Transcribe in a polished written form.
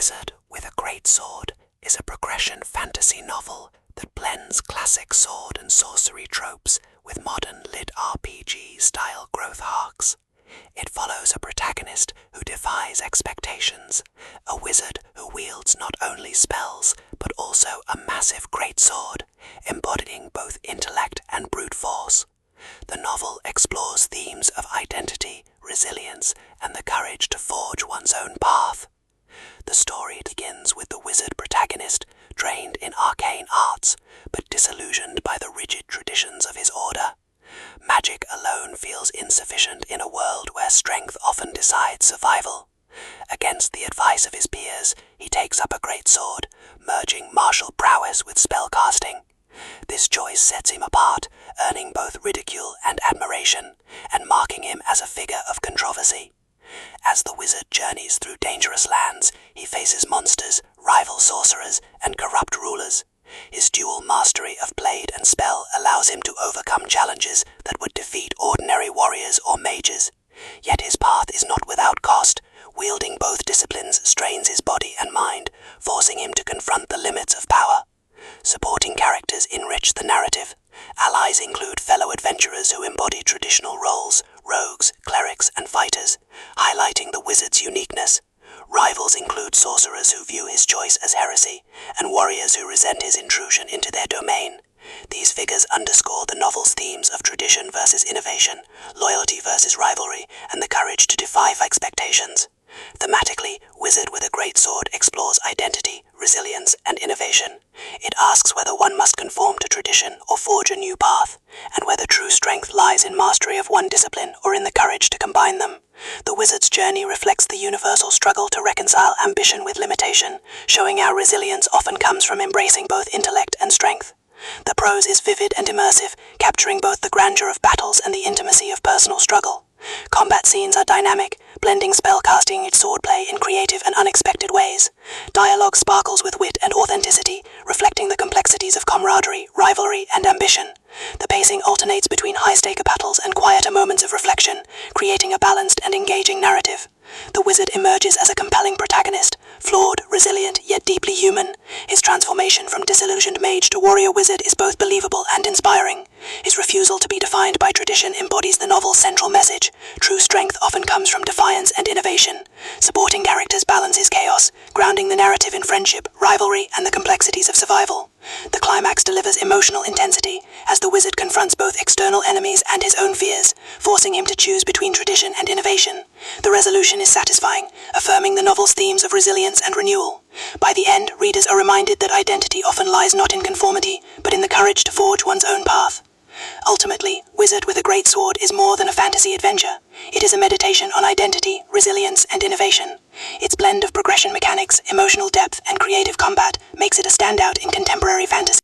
Wizard with a Greatsword is a progression fantasy novel that blends classic sword and sorcery tropes with modern LitRPG-style growth arcs. It follows a protagonist who defies expectations, a wizard who wields not only spells but also a massive greatsword, embodying both intellect and brute force. The novel explores themes of identity, resilience, and the courage to forge one's own path. The story begins with the wizard protagonist, trained in arcane arts, but disillusioned by the rigid traditions of his order. Magic alone feels insufficient in a world where strength often decides survival. Against the advice of his peers, he takes up a greatsword, merging martial prowess with spellcasting. This choice sets him apart, earning both ridicule and admiration, and marking him as a figure of controversy. As the wizard journeys through dangerous lands, he faces monsters, rival sorcerers, and corrupt rulers. His dual mastery of blade and spell allows him to overcome challenges that would defeat ordinary warriors or mages. Yet his path is not without cost. Wielding both disciplines strains his body and mind, forcing him to confront the limits of power. Supporting characters enrich the narrative. Allies include fellow adventurers who embody traditional roles, rogues, clerics, and fighters, highlighting the wizard's uniqueness. Rivals include sorcerers who view his choice as heresy, and warriors who resent his intrusion into their domain. These figures underscore the novel's themes of tradition versus innovation, loyalty versus rivalry, and the courage to defy expectations. Thematically, Wizard with a Greatsword explores identity, resilience, and innovation. It asks whether one must conform to tradition or forge a new path, and whether true strength lies in mastery of one discipline or in the courage to combine them. The wizard's journey reflects the universal struggle to reconcile ambition with limitation, showing how resilience often comes from embracing both intellect and strength. The prose is vivid and immersive, capturing both the grandeur of battles and the intimacy of personal struggle. Combat scenes are dynamic, blending spellcasting and swordplay in creative and unexpected ways. Dialogue sparkles with wit and authenticity, reflecting the complexities of camaraderie, rivalry, and ambition. The pacing alternates between high-stake battles and quieter moments of reflection, creating a balanced and engaging narrative. The wizard emerges as a compelling protagonist, flawed, resilient, yet deeply human. His transformation from disillusioned mage to warrior wizard is both believable and inspiring. His refusal to be defined by tradition embodies the novel's central message. True strength often comes from defiance and innovation. Supporting characters balances chaos, grounding the narrative in friendship, rivalry, and the complexities of survival. The climax delivers emotional intensity, as the wizard confronts both external enemies and his own fears, forcing him to choose between tradition and innovation. The resolution is satisfying, affirming the novel's themes of resilience and renewal. By the end, readers are reminded that identity often lies not in conformity, but in the courage to forge one's own path. Ultimately, Wizard with a Greatsword is more than a fantasy adventure. It is a meditation on identity, resilience, and innovation. Its blend of progression mechanics, emotional depth, and creative combat makes it a standout in contemporary fantasy.